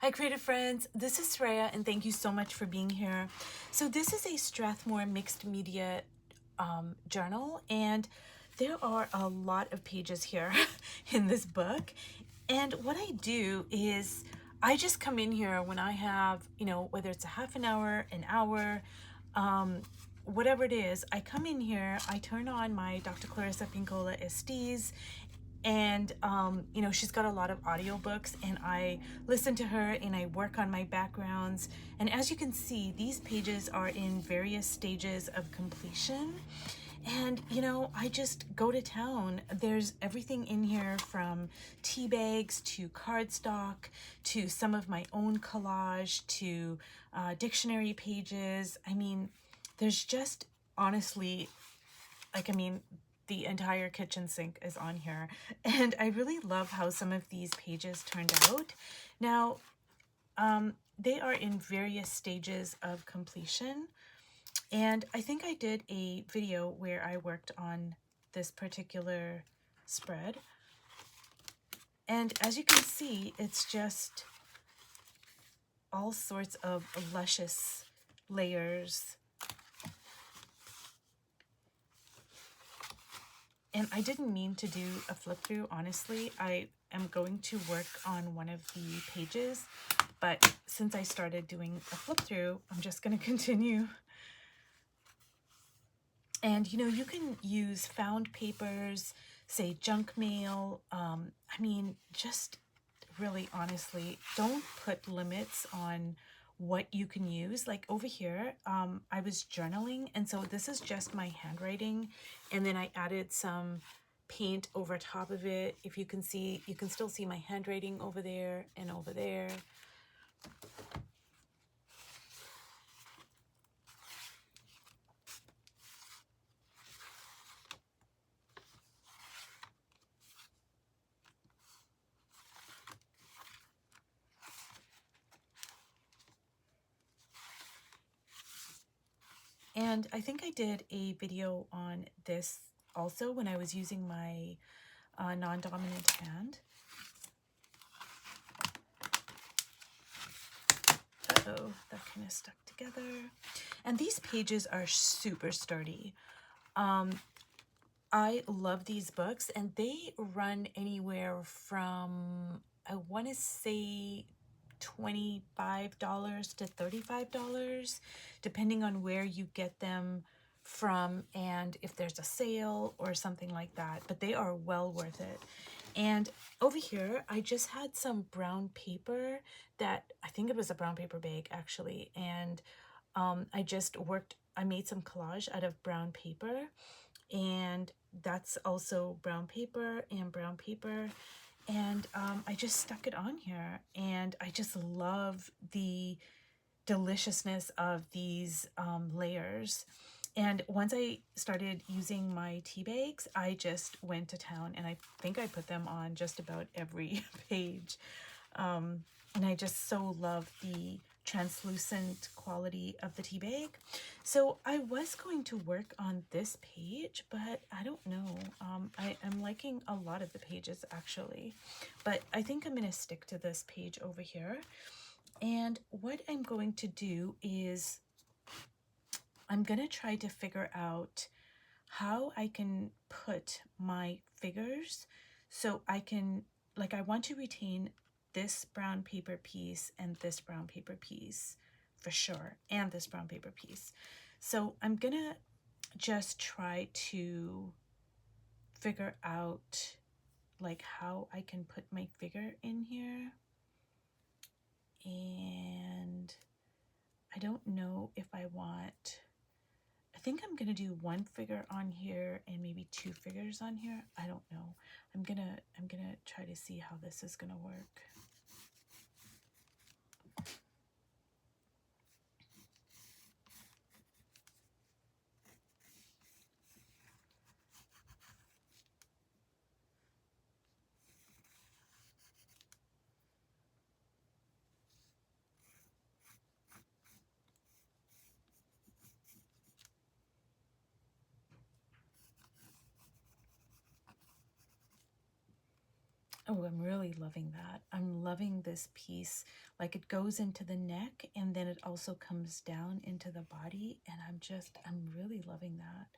Hi creative friends, this is Sreya and thank you so much for being here. So this is a Strathmore mixed media journal, and there are a lot of pages here in this book. And what I do is I just come in here when I have, whether it's a half an hour, whatever it is, I come in here, I turn on my Dr. Clarissa Pinkola SDs, and she's got a lot of audiobooks, and I listen to her and I work on my backgrounds. And as you can see, these pages are in various stages of completion. And I just go to town. There's everything in here from tea bags to cardstock to some of my own collage to dictionary pages. I mean, there's just honestly, the entire kitchen sink is on here. And I really love how some of these pages turned out. Now, they are in various stages of completion. And I think I did a video where I worked on this particular spread. And as you can see, it's just all sorts of luscious layers. And I didn't mean to do a flip through, honestly. I am going to work on one of the pages, but since I started doing a flip through, I'm just going to continue. And you can use found papers, say junk mail. Just really honestly, don't put limits on what you can use. Like over here, I was journaling, and so this is just my handwriting, and then I added some paint over top of it. If you can see, you can still see my handwriting over there and over there. And I think I did a video on this also when I was using my non-dominant hand. Uh-oh, that kind of stuck together. And these pages are super sturdy. I love these books, and they run anywhere from, I want to say, $25 to $35, depending on where you get them from and if there's a sale or something like that. But they are well worth it. And over here, I just had some brown paper that, I think it was a brown paper bag actually. And I made some collage out of brown paper, and that's also brown paper and brown paper. And I just stuck it on here, and I just love the deliciousness of these layers. And once I started using my tea bags, I just went to town, and I think I put them on just about every page. And I just so love the translucent quality of the tea bag. So I was going to work on this page, but I don't know. I am liking a lot of the pages actually, but I think I'm going to stick to this page over here. And what I'm going to do is I'm going to try to figure out how I can put my figures so I can, I want to retain this brown paper piece and this brown paper piece for sure, and this brown paper piece. So I'm gonna just try to figure out how I can put my figure in here. And I don't know if I think I'm gonna do one figure on here and maybe two figures on here. I don't know. I'm gonna try to see how this is gonna work. Oh, I'm really loving that. I'm loving this piece. Like it goes into the neck and then it also comes down into the body. And I'm really loving that.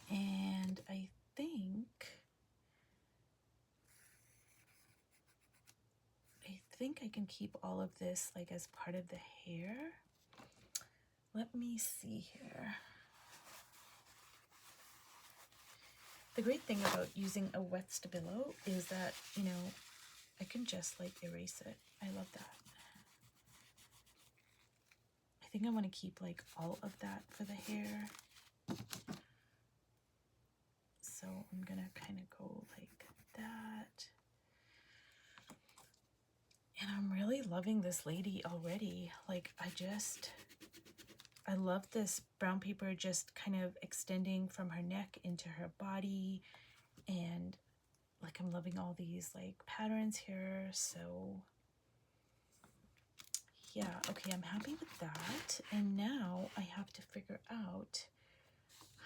And I think I can keep all of this like as part of the hair. Let me see here. The great thing about using a wet Stabilo is that, you know, I can just like erase it. I love that. I think I want to keep like all of that for the hair. So I'm gonna kind of go like that. And I'm really loving this lady already. Like I love this brown paper just kind of extending from her neck into her body. And like I'm loving all these like patterns here. So yeah, okay, I'm happy with that. And now I have to figure out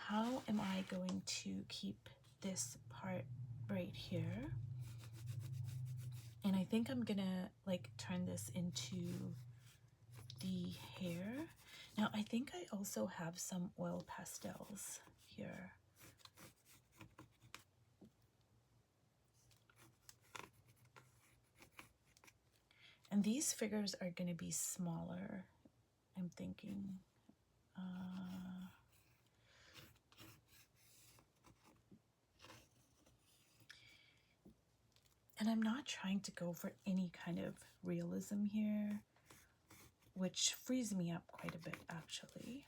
how am I going to keep this part right here. And I think I'm gonna like turn this into the hair. Now I think I also have some oil pastels here. And these figures are gonna be smaller, I'm thinking. And I'm not trying to go for any kind of realism here, which frees me up quite a bit actually.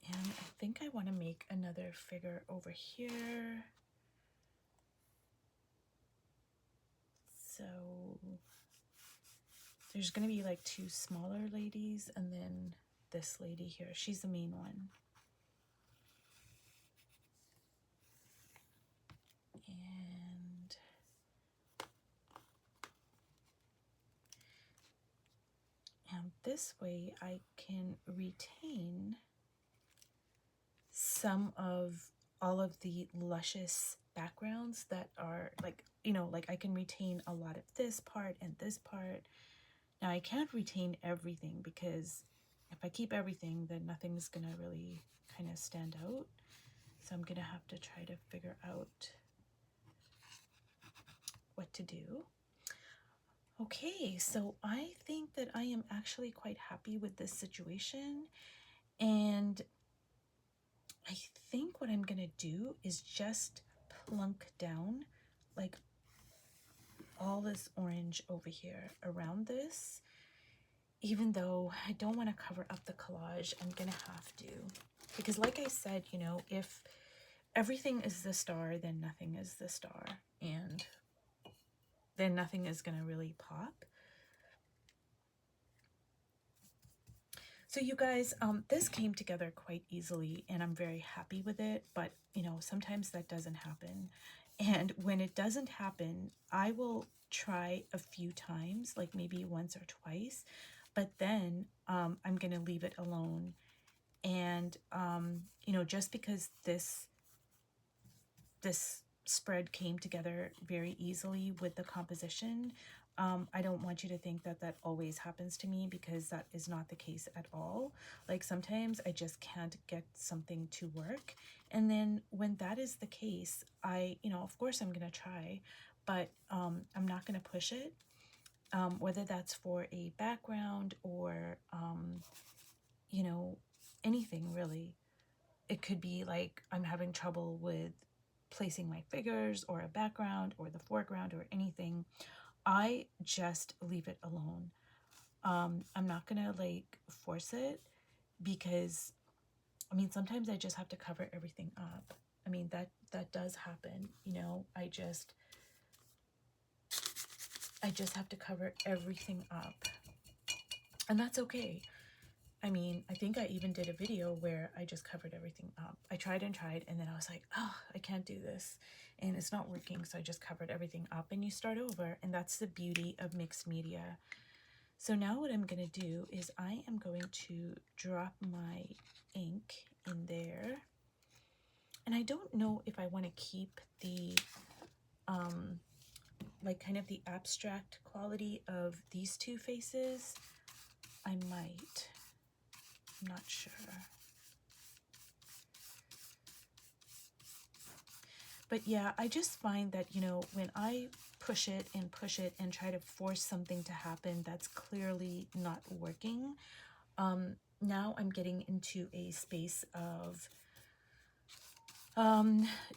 And I think I want to make another figure over here. So there's going to be like two smaller ladies and then this lady here. She's the main one. And this way I can retain some of all of the luscious backgrounds that are like, you know, like I can retain a lot of this part and this part. Now I can't retain everything because if I keep everything, then nothing's gonna really kind of stand out. So I'm gonna have to try to figure out what to do. Okay, so I think that I am actually quite happy with this situation. And I think what I'm gonna do is just plunk down like all this orange over here around this. Even though I don't want to cover up the collage, I'm gonna have to. Because like I said, you know, if everything is the star, then nothing is the star. And then nothing is gonna really pop. So you guys, this came together quite easily and I'm very happy with it, but you know, sometimes that doesn't happen. And when it doesn't happen, I will try a few times, like maybe once or twice, but then I'm gonna leave it alone. And you know, just because this spread came together very easily with the composition, I don't want you to think that that always happens to me, because that is not the case at all. Like sometimes I just can't get something to work. And then when that is the case, you know, of course I'm going to try, but I'm not going to push it, whether that's for a background or, you know, anything really. It could be like I'm having trouble with placing my figures or a background or the foreground or anything. I just leave it alone. I'm not gonna like force it, because I mean sometimes I just have to cover everything up. I mean that does happen, you know. I just have to cover everything up, and that's okay. I mean, I think I even did a video where I just covered everything up. I tried and tried, and then I was like, oh, I can't do this. And it's not working, so I just covered everything up, and you start over. And that's the beauty of mixed media. So now what I'm going to do is I am going to drop my ink in there. And I don't know if I want to keep the, like kind of the abstract quality of these two faces. I might. I'm not sure. But yeah, I just find that, you know, when I push it and try to force something to happen that's clearly not working, now I'm getting into a space of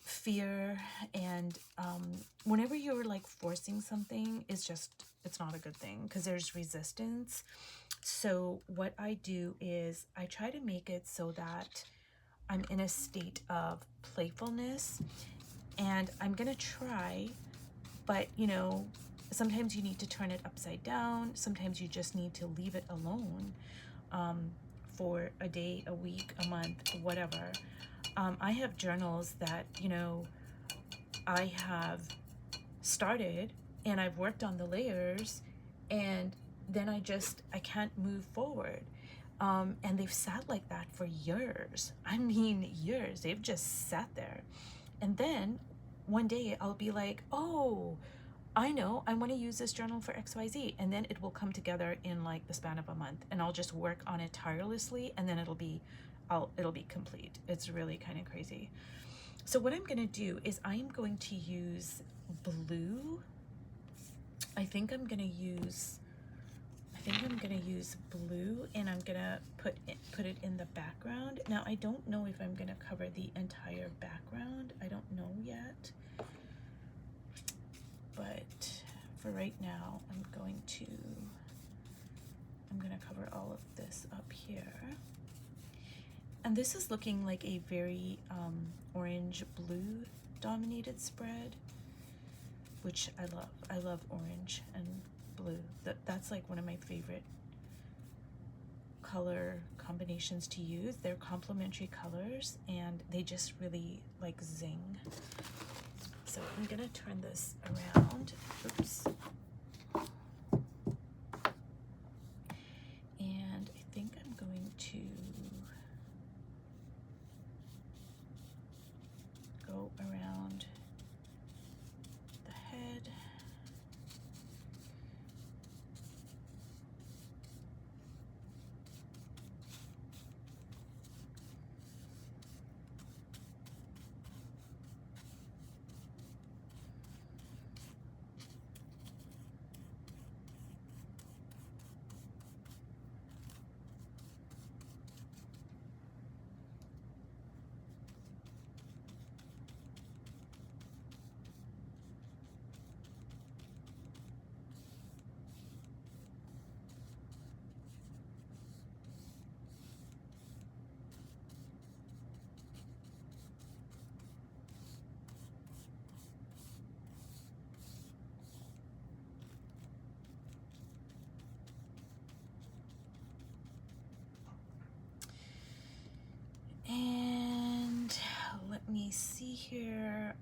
fear, and whenever you're like forcing something, it's not a good thing because there's resistance. So what I do is I try to make it so that I'm in a state of playfulness, and I'm gonna try, but you know, sometimes you need to turn it upside down, sometimes you just need to leave it alone for a day, a week, a month, whatever. I have journals that, you know, I have started and I've worked on the layers, and then I can't move forward. And they've sat like that for years. I mean, years. They've just sat there. And then one day I'll be like, oh, I know, I want to use this journal for XYZ. And then it will come together in like the span of a month, and I'll just work on it tirelessly, and then it'll be complete. It's really kind of crazy. So what I'm going to do is I am going to use blue. I think I'm going to use blue, and I'm going to put it in the background. Now, I don't know if I'm going to cover the entire background. I don't know yet. But for right now, I'm going to cover all of this up here. And this is looking like a very orange-blue dominated spread, which I love. I love orange and blue. That's like one of my favorite color combinations to use. They're complementary colors, and they just really like zing. So I'm gonna turn this around. Oops. And I think I'm going to go around the head. And let me see here.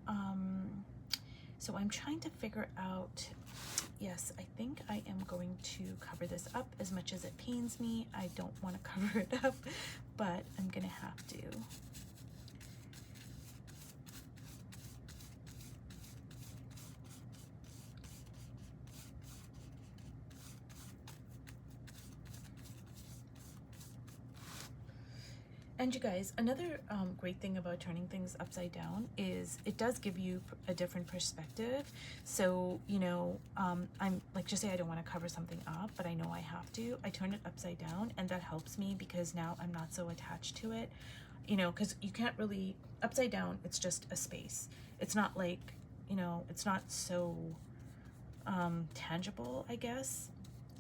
So I'm trying to figure out, yes, I think I am going to cover this up as much as it pains me. I don't want to cover it up, but I'm gonna have to. And you guys, another great thing about turning things upside down is it does give you a different perspective. So, you know, I'm like, just say I don't want to cover something up, but I know I have to. I turn it upside down, and that helps me because now I'm not so attached to it, you know, because you can't really, upside down, it's just a space. It's not like, you know, it's not so tangible, I guess.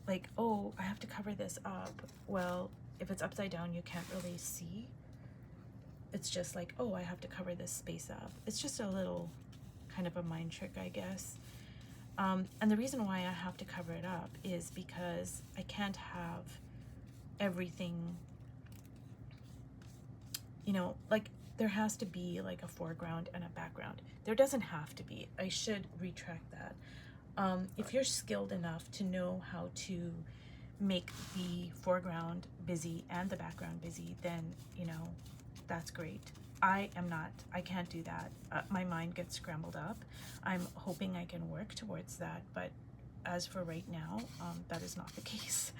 Like, oh, I have to cover this up. Well, if it's upside down, you can't really see. It's just like, oh, I have to cover this space up. It's just a little kind of a mind trick, I guess. And the reason why I have to cover it up is because I can't have everything you know, like there has to be like a foreground and a background. There doesn't have to be. I should retract that. If you're skilled enough to know how to make the foreground busy and the background busy, then, you know, that's great. I am not. I can't do that. My mind gets scrambled up. I'm hoping I can work towards that, but as for right now, that is not the case.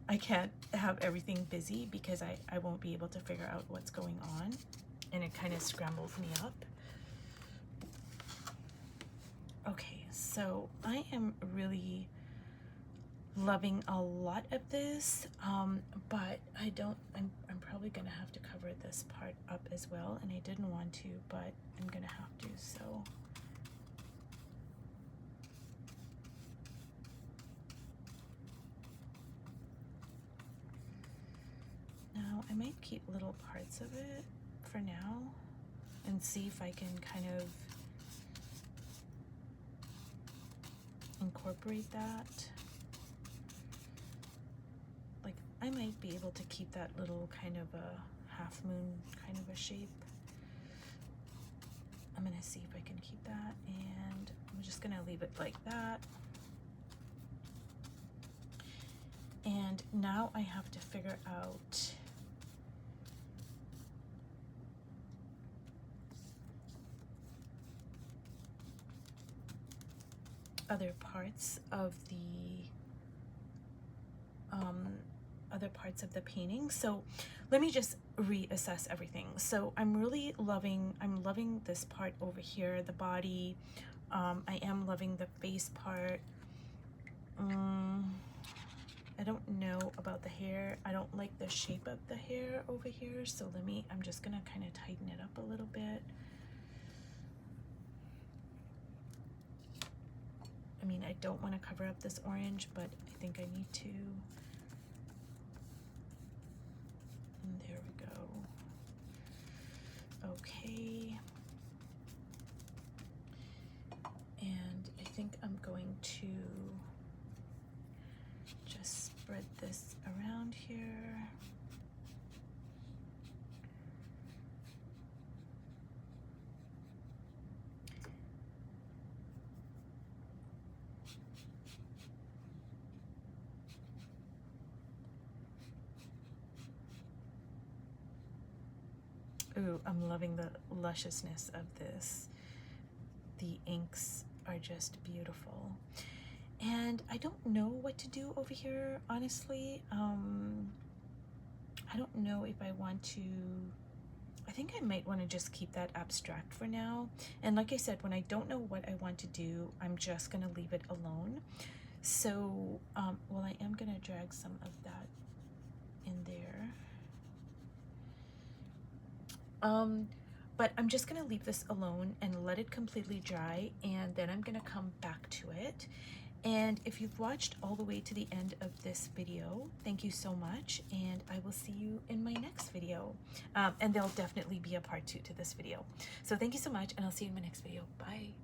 I can't have everything busy because I won't be able to figure out what's going on, and it kind of scrambles me up. Okay, so I am really loving a lot of this, but I'm probably gonna have to cover this part up as well, and I didn't want to, but I'm gonna have to. So now I might keep little parts of it for now and see if I can kind of incorporate that. Like, I might be able to keep that little kind of a half moon kind of a shape. I'm gonna see if I can keep that, and I'm just gonna leave it like that. And now I have to figure out other parts of the painting. So let me just reassess everything. So I'm loving this part over here, the body. I am loving the face part. I don't know about the hair. I don't like the shape of the hair over here, so I'm just gonna kind of tighten it up a little bit. I mean, I don't want to cover up this orange, but I think I need to. And there we go. Okay. And I think I'm going to just spread this around here. Ooh, I'm loving the lusciousness of this. The inks are just beautiful. And I don't know what to do over here, honestly. I don't know if I want to. I think I might want to just keep that abstract for now. And like I said, when I don't know what I want to do, I'm just going to leave it alone. So, well, I am going to drag some of that in there. But I'm just gonna leave this alone and let it completely dry, and then I'm gonna come back to it. And if you've watched all the way to the end of this video, thank you so much, and I will see you in my next video. And there'll definitely be a part 2 to this video. So thank you so much, and I'll see you in my next video. Bye.